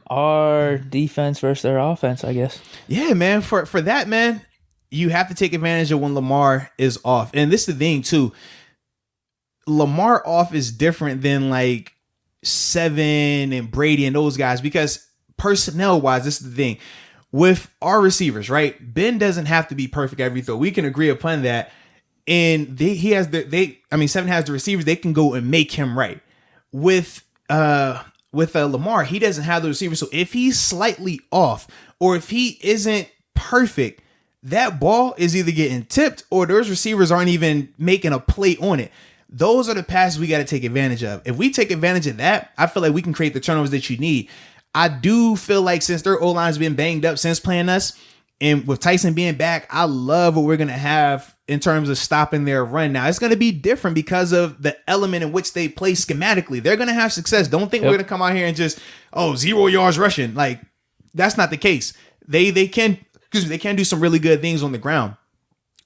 our defense versus their offense, I guess. Yeah, man. For that, man, you have to take advantage of when Lamar is off. And this is the thing, too. Lamar off is different than like Seven and Brady and those guys because personnel-wise, this is the thing. With our receivers, right? Ben doesn't have to be perfect every throw. We can agree upon that. And Seven has the receivers. They can go and make him right. With Lamar, he doesn't have the receivers. So if he's slightly off or if he isn't perfect, that ball is either getting tipped or those receivers aren't even making a play on it. Those are the passes we got to take advantage of. If we take advantage of that, I feel like we can create the turnovers that you need. I do feel like since their O-line's been banged up since playing us, and with Tyson being back, I love what we're going to have in terms of stopping their run. Now, it's going to be different because of the element in which they play schematically. They're going to have success. Don't think we're going to come out here and just, 0 yards rushing. Like, that's not the case. They can do some really good things on the ground.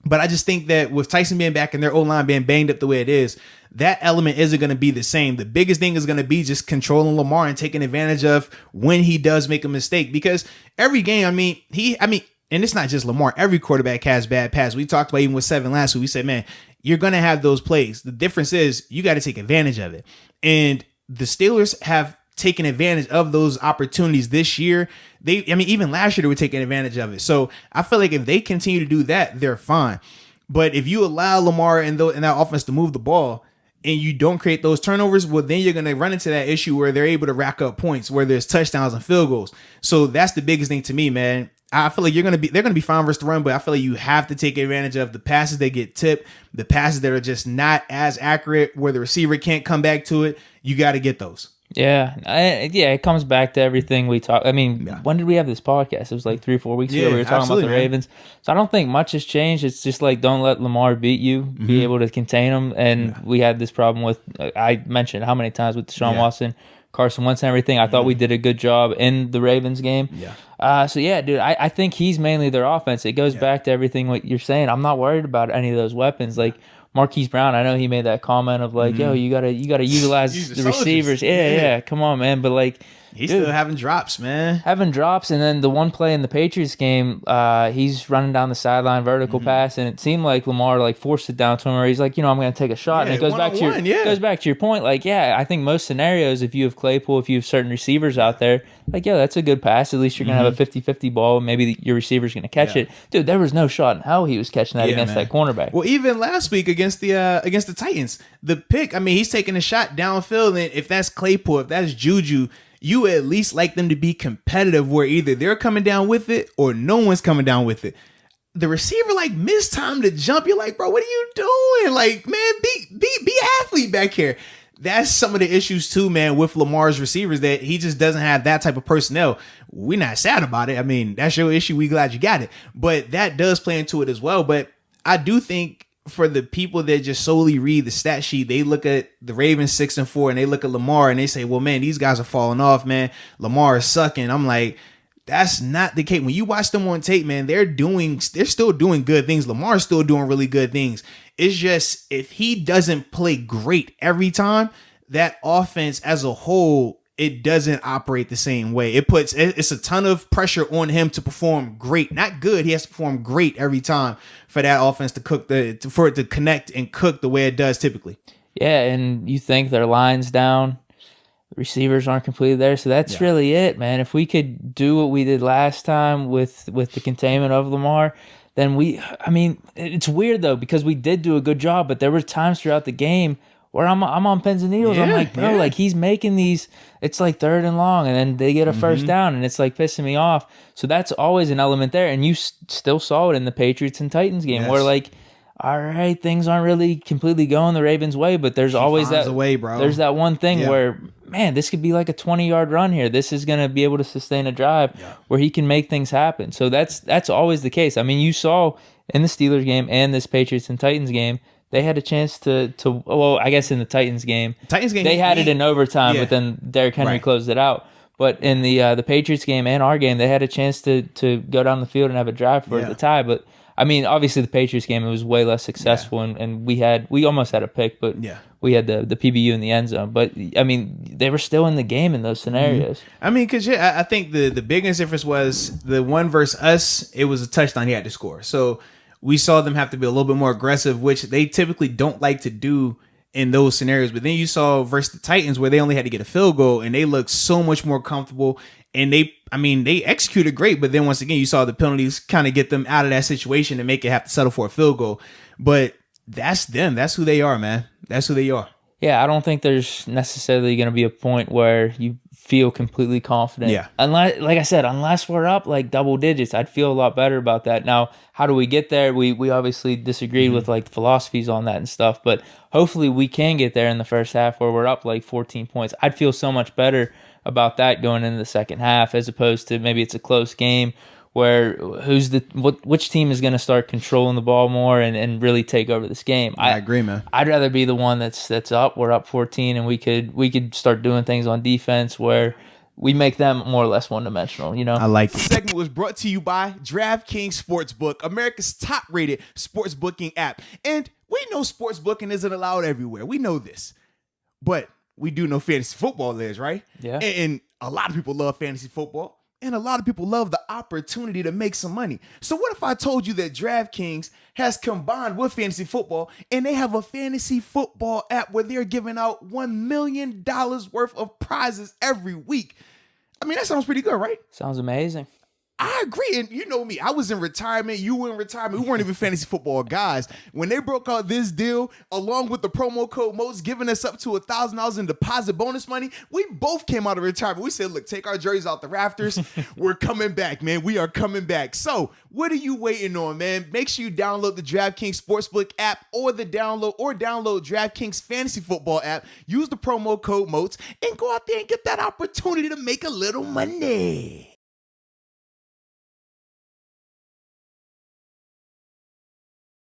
But I just think that with Tyson being back and their O-line being banged up the way it is, that element isn't going to be the same. The biggest thing is going to be just controlling Lamar and taking advantage of when he does make a mistake. Because every game, and it's not just Lamar. Every quarterback has bad passes. We talked about even with Seven last week. We said, man, you're going to have those plays. The difference is you got to take advantage of it. And the Steelers have taken advantage of those opportunities this year. Even last year they were taking advantage of it. So I feel like if they continue to do that, they're fine. But if you allow Lamar and that offense to move the ball and you don't create those turnovers, well, then you're going to run into that issue where they're able to rack up points, where there's touchdowns and field goals. So that's the biggest thing to me, man. I feel like they're going to be fine versus the run, but I feel like you have to take advantage of the passes that get tipped, the passes that are just not as accurate, where the receiver can't come back to it. You got to get those. Yeah, it comes back to everything we talk. When did we have this podcast? It was like 3 or 4 weeks ago. We were talking about the Ravens. So I don't think much has changed. It's just like, don't let Lamar beat you. Be able to contain him. And we had this problem with, I mentioned how many times with Deshaun Watson, Carson Wentz and everything. I thought we did a good job in the Ravens game. Yeah. Dude, I think he's mainly their offense. It goes back to everything what you're saying. I'm not worried about any of those weapons. Like, Marquise Brown, I know he made that comment of like, yo, you gotta utilize the receivers. Yeah, come on, man. But like, he's still having drops, man. And then the one play in the Patriots game, he's running down the sideline vertical pass, and it seemed like Lamar like forced it down to him, where he's like, I'm going to take a shot, and it goes back to your point. Like, I think most scenarios, if you have Claypool, if you have certain receivers out there, like, that's a good pass. At least you're going to have a 50-50 ball. Maybe your receiver's going to catch it. Dude, there was no shot in hell he was catching that against that cornerback. Well, even last week against the Titans, the pick, he's taking a shot downfield, and if that's Claypool, if that's Juju, you at least like them to be competitive where either they're coming down with it or no one's coming down with it. The receiver missed time to jump. You're like, bro, what are you doing? Like, man, be athlete back here. That's some of the issues too, man, with Lamar's receivers, that he just doesn't have that type of personnel. We're not sad about it. That's your issue. We glad you got it. But that does play into it as well. But I do think for the people that just solely read the stat sheet, they look at the Ravens 6-4 and they look at Lamar and they say, well, man, these guys are falling off, man. Lamar is sucking. I'm like, that's not the case. When you watch them on tape, man, they're still doing good things. Lamar's still doing really good things. It's just, if he doesn't play great every time, that offense as a whole, it doesn't operate the same way. It's a ton of pressure on him to perform great, not good. He has to perform great every time for that offense to for it to connect and cook the way it does typically. Yeah, and you think their line's down, the receivers aren't completely there, so that's really it, man. If we could do what we did last time with the containment of Lamar, then it's weird though, because we did do a good job, but there were times throughout the game where I'm on pins and needles. I'm like, bro, like he's making these, it's like 3rd and long, and then they get a first down, and it's like pissing me off. So that's always an element there, and you still saw it in the Patriots and Titans game, where like, all right, things aren't really completely going the Ravens' way, but there's always that way, bro. There's that one thing where, man, this could be like a 20-yard run here. This is going to be able to sustain a drive where he can make things happen. So that's always the case. You saw in the Steelers game and this Patriots and Titans game, they had a chance to I guess in the Titans game, they had it in overtime, but then Derrick Henry closed it out. But in the Patriots game and our game, they had a chance to go down the field and have a drive for the tie. But I mean, obviously the Patriots game, it was way less successful, and we almost had a pick, but we had the PBU in the end zone. But I mean, they were still in the game in those scenarios. I mean, because I think the biggest difference was the one versus us. It was a touchdown he had to score, so we saw them have to be a little bit more aggressive, which they typically don't like to do in those scenarios. But then you saw versus the Titans where they only had to get a field goal, and they looked so much more comfortable. And they executed great, but then once again, you saw the penalties kind of get them out of that situation and make it have to settle for a field goal. But that's them. That's who they are, man. That's who they are. Yeah, I don't think there's necessarily going to be a point where you feel completely confident. Yeah. Unless, like I said, unless we're up like double digits, I'd feel a lot better about that. Now, how do we get there? We obviously disagreed with like philosophies on that and stuff, but hopefully we can get there in the first half where we're up like 14 points. I'd feel so much better about that going into the second half, as opposed to maybe it's a close game where which team is going to start controlling the ball more and really take over this game. I agree, man. I'd rather be the one that's up. We're up 14, and we could start doing things on defense where we make them more or less one-dimensional, you know? I like it. This segment was brought to you by DraftKings Sportsbook, America's top-rated sports booking app. And we know sports booking isn't allowed everywhere. We know this. But we do know fantasy football is, right? Yeah. And a lot of people love fantasy football. And a lot of people love the opportunity to make some money. So what if I told you that DraftKings has combined with fantasy football and they have a fantasy football app where they're giving out $1 million worth of prizes every week? I mean, that sounds pretty good, right? Sounds amazing. I agree. And you know me, I was in retirement. You were in retirement. We weren't even fantasy football guys. When they broke out this deal, along with the promo code Moats, giving us up to $1,000 in deposit bonus money, we both came out of retirement. We said, look, take our jerseys out the rafters. We're coming back, man. We are coming back. So what are you waiting on, man? Make sure you download the DraftKings Sportsbook app or download DraftKings Fantasy Football app. Use the promo code Moats and go out there and get that opportunity to make a little money.